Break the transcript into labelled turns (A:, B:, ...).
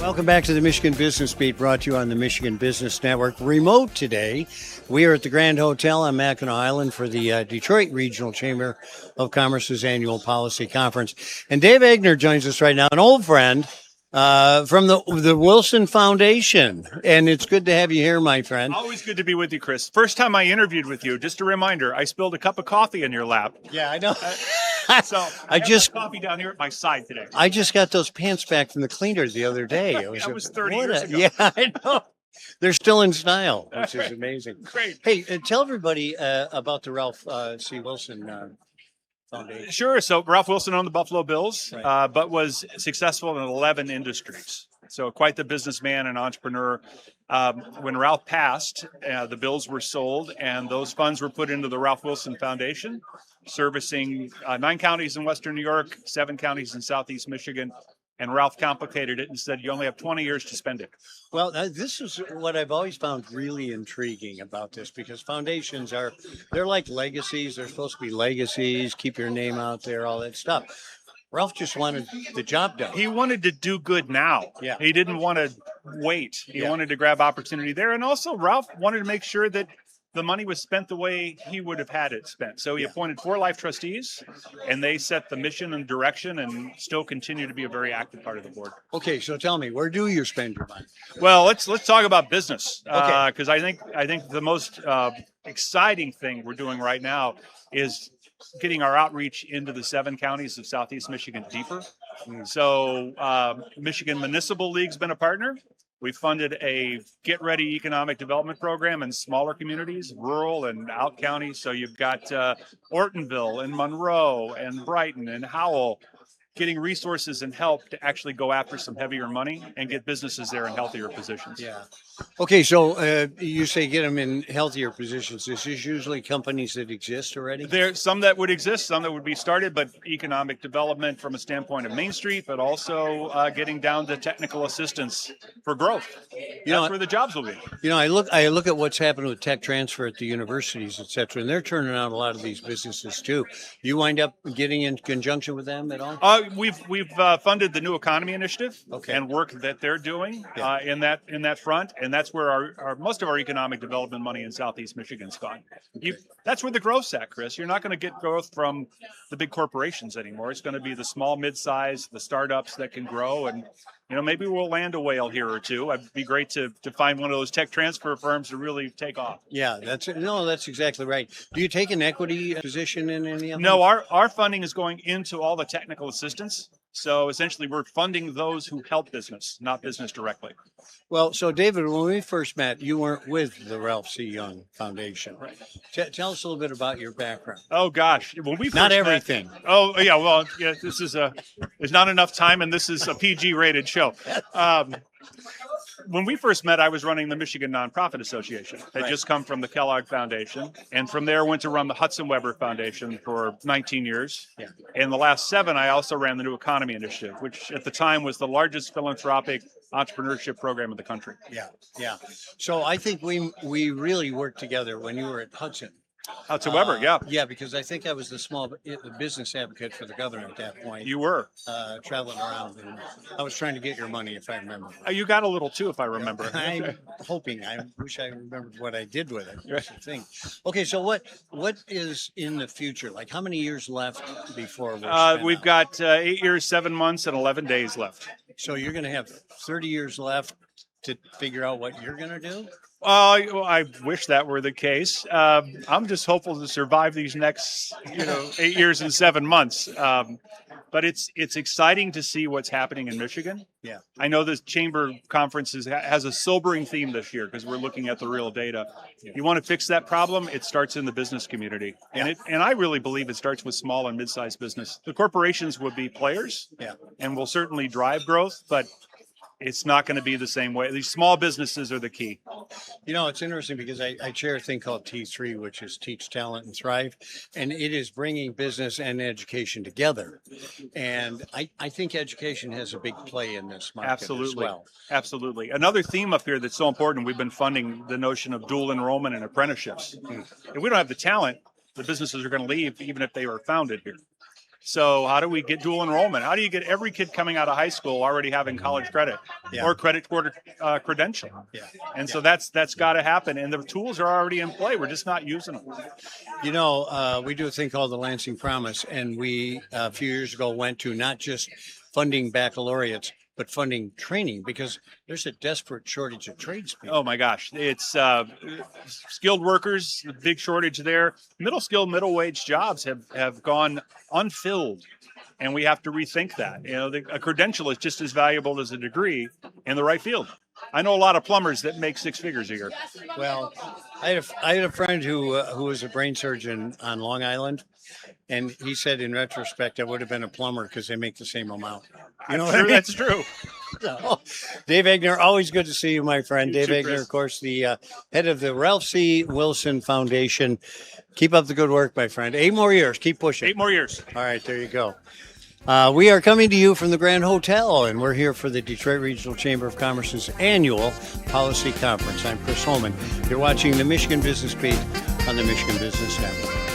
A: Welcome back to the Michigan Business Beat, brought to you on the Michigan Business Network. Remote today, we are at the Grand Hotel on Mackinac Island for the Detroit Regional Chamber of Commerce's annual policy conference. And Dave Egner joins us right now, an old friend from the Wilson Foundation. And it's good to have you here, my friend.
B: Always good to be with you, Chris. First time I interviewed with you, just a reminder, I spilled a cup of coffee in your lap.
A: Yeah, I know.
B: So I just coffee down here at my side today.
A: I just got those pants back from the cleaner the other day.
B: That was 30 years ago.
A: Yeah, I know. They're still in style, which is amazing.
B: Great.
A: Hey, tell everybody about the Ralph C. Wilson Foundation.
B: Sure. So Ralph Wilson owned the Buffalo Bills,
A: Right.
B: but was successful in 11 industries. So quite the businessman and entrepreneur. When Ralph passed, the Bills were sold, and those funds were put into the Ralph Wilson Foundation, servicing 9 counties in Western New York, 7 counties in Southeast Michigan. And Ralph complicated it and said, you only have 20 years to spend it.
A: Well, this is what I've always found really intriguing about this, because foundations they're like legacies. They're supposed to be legacies, keep your name out there, all that stuff. Ralph just wanted the job done.
B: He wanted to do good now.
A: Yeah.
B: He didn't want to wait. He
A: Yeah.
B: wanted to grab opportunity there. And also Ralph wanted to make sure that the money was spent the way he would have had it spent. So he appointed 4 life trustees, and they set the mission and direction and still continue to be a very active part of the board.
A: Okay, so tell me, where do you spend your money?
B: Well, let's talk about business,
A: Okay.
B: because I think the most exciting thing we're doing right now is getting our outreach into the 7 counties of Southeast Michigan deeper. So Michigan Municipal League's been a partner. We funded a Get Ready economic development program in smaller communities, rural and out counties. So you've got Ortonville and Monroe and Brighton and Howell getting resources and help to actually go after some heavier money and get businesses there in healthier positions.
A: Yeah. Okay, so you say get them in healthier positions. This is usually companies that exist already?
B: There's some that would exist, some that would be started, but economic development from a standpoint of Main Street, but also getting down to technical assistance for growth. That's where the jobs will be.
A: You know, I look at what's happened with tech transfer at the universities, et cetera, and they're turning out a lot of these businesses too. You wind up getting in conjunction with them at all?
B: We've funded the New Economy Initiative
A: Okay.
B: and work that they're doing
A: Yeah.
B: in that front, and that's where our most of our economic development money in Southeast Michigan's gone. That's where the growth's at, Chris. You're not going to get growth from the big corporations anymore. It's going to be the small, mid-size, the startups that can grow, and maybe we'll land a whale here or two. It'd be great to find one of those tech transfer firms to really take off.
A: Yeah, that's exactly right. Do you take an equity position in any of them?
B: No, our funding is going into all the technical assistance. So essentially, we're funding those who help business, not business directly.
A: Well, so David, when we first met, you weren't with the Ralph C. Young Foundation.
B: Right.
A: Tell us a little bit about your background.
B: Oh gosh, when we first
A: Not
B: met-
A: everything.
B: Oh yeah, well, yeah. There's not enough time, and this is a PG-rated show. When we first met, I was running the Michigan Nonprofit Association. I'd
A: Right.
B: just come from the Kellogg Foundation, and from there went to run the Hudson Weber Foundation for 19 years.
A: Yeah.
B: In the last 7, I also ran the New Economy Initiative, which at the time was the largest philanthropic entrepreneurship program in the country.
A: Yeah, yeah. So I think we really worked together when you were at Hudson.
B: Hudson Weber, yeah.
A: Yeah, because I think I was the business advocate for the governor at that point.
B: You were.
A: Traveling around, and I was trying to get your money, if I remember.
B: You got a little too, if I remember.
A: I'm hoping. I wish I remembered what I did with it. That's the thing. Okay, so what is in the future? Like, how many years left before we're
B: We've got 8 years, 7 months, and 11 days left.
A: So you're going to have 30 years left to figure out what you're going to do?
B: I wish that were the case. I'm just hopeful to survive these next, 8 years and 7 months. But it's exciting to see what's happening in Michigan.
A: Yeah.
B: I know this chamber conference has a sobering theme this year because we're looking at the real data.
A: Yeah.
B: You want to fix that problem? It starts in the business community, and I really believe it starts with small and mid-sized business. The corporations will be players,
A: Yeah.
B: and will certainly drive growth, but it's not going to be the same way. These small businesses are the key.
A: It's interesting because I chair a thing called T3, which is Teach, Talent, and Thrive. And it is bringing business and education together. And I think education has a big play in this market
B: Absolutely.
A: as well.
B: Absolutely. Another theme up here that's so important, we've been funding the notion of dual enrollment and apprenticeships. If we don't have the talent, the businesses are going to leave even if they were founded here. So how do we get dual enrollment? How do you get every kid coming out of high school already having college credit or credit toward credential?
A: Yeah.
B: And so that's got to happen. And the tools are already in play. We're just not using them.
A: You know, we do a thing called the Lansing Promise, and we a few years ago went to not just funding baccalaureates, but funding training, because there's a desperate shortage of tradespeople.
B: Oh my gosh, it's skilled workers, the big shortage there. Middle skilled, middle wage jobs have gone unfilled, and we have to rethink that. You know, a credential is just as valuable as a degree in the right field. I know a lot of plumbers that make six figures a year.
A: Well, I had a friend who was a brain surgeon on Long Island, and he said in retrospect I would have been a plumber because they make the same amount. You know what I mean?
B: That's true.
A: So, Dave Egner, always good to see you, my friend. Dave
B: too,
A: Egner,
B: Chris.
A: of course, the head of the Ralph C. Wilson Foundation. Keep up the good work, my friend. 8 more years. Keep pushing.
B: 8 more years.
A: All right, there you go. We are coming to you from the Grand Hotel, and we're here for the Detroit Regional Chamber of Commerce's annual policy conference. I'm Chris Holman. You're watching the Michigan Business Beat on the Michigan Business Network.